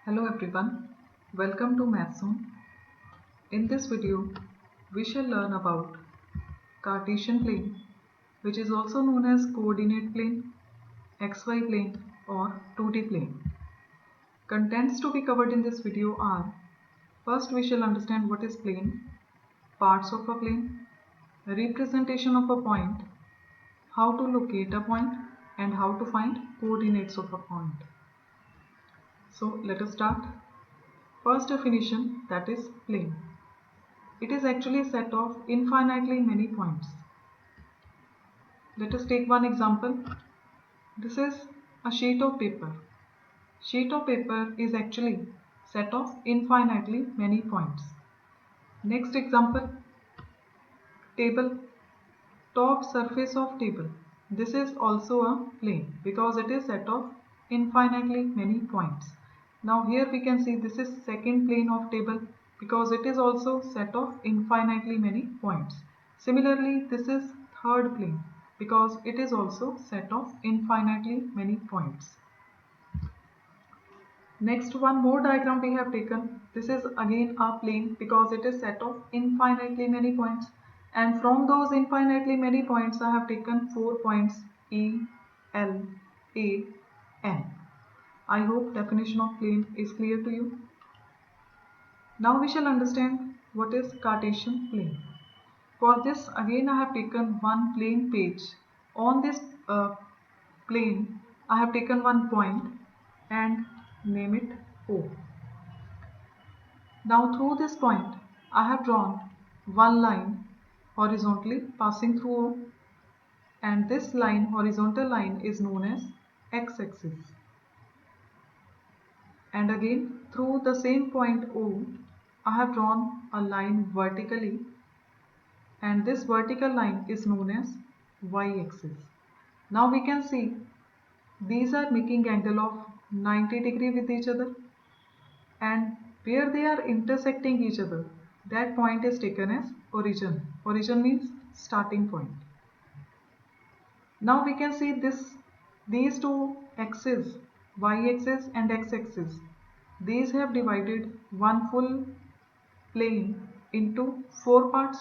Hello everyone, welcome to Math Zone. In this video, we shall learn about Cartesian plane, which is also known as coordinate plane, xy plane or 2D plane. Contents to be covered in this video are: first we shall understand what is plane, parts of a plane, representation of a point, how to locate a point and how to find coordinates of a point. So let us start. First definition, that is plane. It is actually a set of infinitely many points. Let us take one example. This is a sheet of paper. Sheet of paper is actually set of infinitely many points. Next example, table. Top surface of table. This is also a plane because it is set of infinitely many points. Now here we can see this is second plane of table because it is also set of infinitely many points. Similarly, this is third plane because it is also set of infinitely many points. Next, one more diagram we have taken. This is again a plane because it is set of infinitely many points, and from those infinitely many points I have taken 4 points E, L, A, N. I hope definition of plane is clear to you. Now we shall understand what is Cartesian plane. For this again I have taken one plane page. On this plane I have taken one point and name it O. Now through this point I have drawn one line horizontally passing through O, and this line, horizontal line, is known as x-axis. And again through the same point O I have drawn a line vertically, and this vertical line is known as y-axis. Now we can see these are making angle of 90 degree with each other, and where they are intersecting each other, that point is taken as origin. Origin means starting point. Now we can see these two axes, y-axis and x-axis, these have divided one full plane into 4 parts.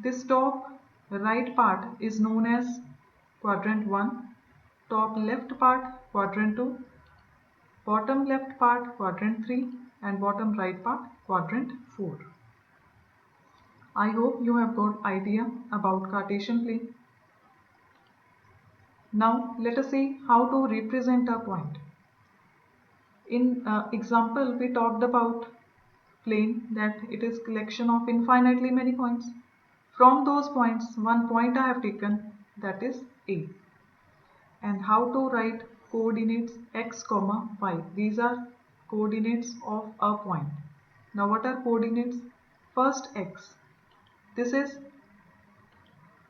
This top right part is known as quadrant 1, top left part quadrant 2, bottom left part quadrant 3, and bottom right part quadrant 4. I hope you have got idea about Cartesian plane. Now let us see how to represent a point. In example we talked about plane, that it is collection of infinitely many points. From those points one point I have taken, that is A. And how to write coordinates x, y. These are coordinates of a point. Now what are coordinates? First x. This is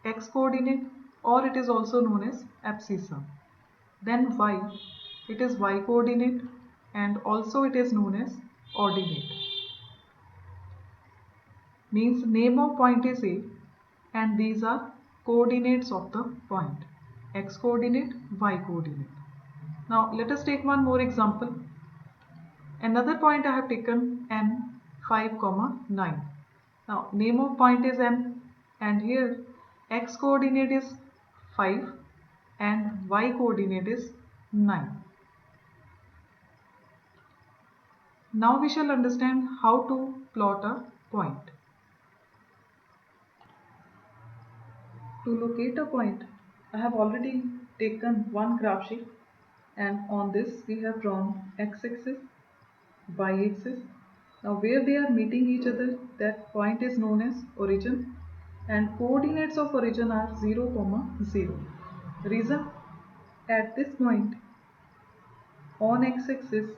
x coordinate, or it is also known as abscissa. Then y. It is y coordinate and also it is known as ordinate. Means name of point is A and these are coordinates of the point. X coordinate, y coordinate. Now let us take one more example. Another point I have taken M 5, 9. Now name of point is M, and here x coordinate is 5 and y coordinate is 9. Now we shall understand how to plot a point. To locate a point, I have already taken one graph sheet, and on this we have drawn x-axis, y-axis. Now where they are meeting each other, that point is known as origin, and coordinates of origin are 0, 0. Reason, at this point on x-axis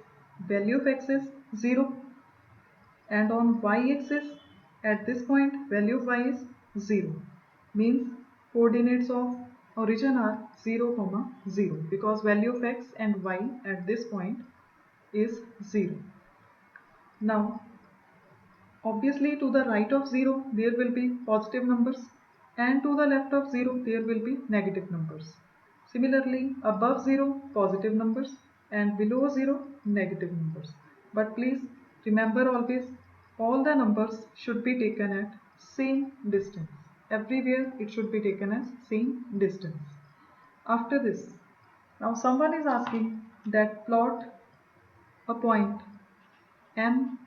value of x is 0, and on y-axis at this point value of y is 0. Means coordinates of origin are 0, 0 because value of x and y at this point is 0. Now obviously to the right of 0 there will be positive numbers, and to the left of 0 there will be negative numbers. Similarly above 0 positive numbers and below 0 negative numbers. But please remember always, all the numbers should be taken at same distance. Everywhere it should be taken as same distance. After this, now someone is asking that plot a point M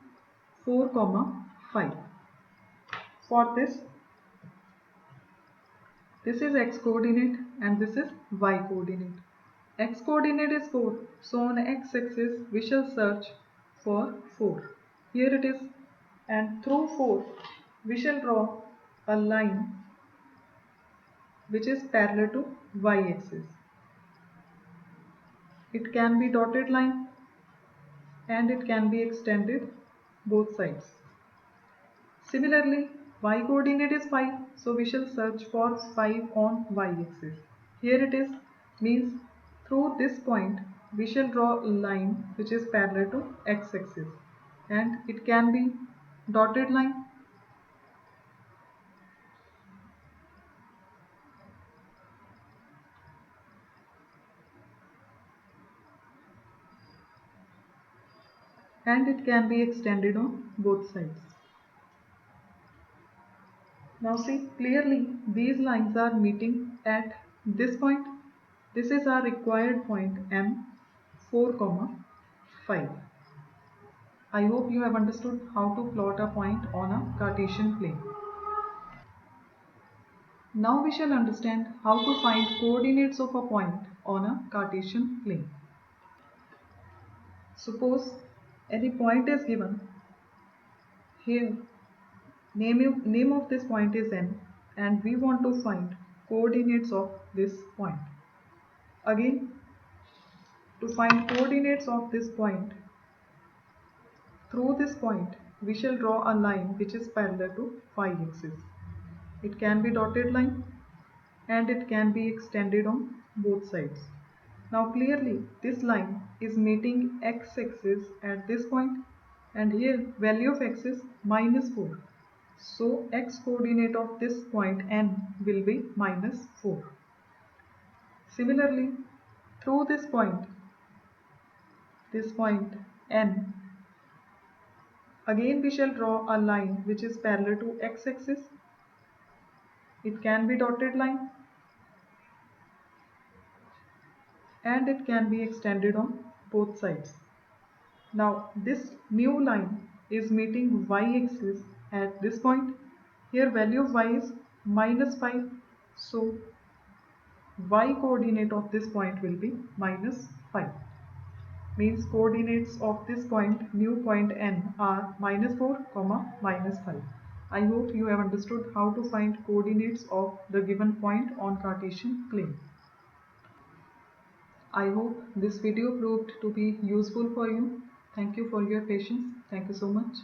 4, 5. For this is x coordinate and this is y coordinate. X coordinate is 4, so on x axis we shall search for 4. Here it is, and through 4 we shall draw a line which is parallel to y axis. It can be dotted line and it can be extended both sides. Similarly, y coordinate is 5, so we shall search for 5 on y axis. Here it is, means through this point we shall draw a line which is parallel to x axis, and it can be dotted line and it can be extended on both sides. Now see clearly, these lines are meeting at this point. This is our required point M 4, 5. I hope you have understood how to plot a point on a Cartesian plane. Now we shall understand how to find coordinates of a point on a Cartesian plane. Suppose any point is given. Here name of this point is n, and we want to find coordinates of this point. Again, to find coordinates of this point, through this point we shall draw a line which is parallel to y axis. It can be dotted line and it can be extended on both sides. Now clearly this line is meeting x axis at this point, and here value of x is -4. So x coordinate of this point n will be -4. Similarly, through this point n, again we shall draw a line which is parallel to x axis. It can be dotted line and it can be extended on both sides. Now this new line is meeting y axis at this point. Here value of y is -5, so y coordinate of this point will be -5. Means coordinates of this point, new point n, are -4, -5. I hope you have understood how to find coordinates of the given point on Cartesian plane. I hope this video proved to be useful for you. Thank you for your patience. Thank you so much.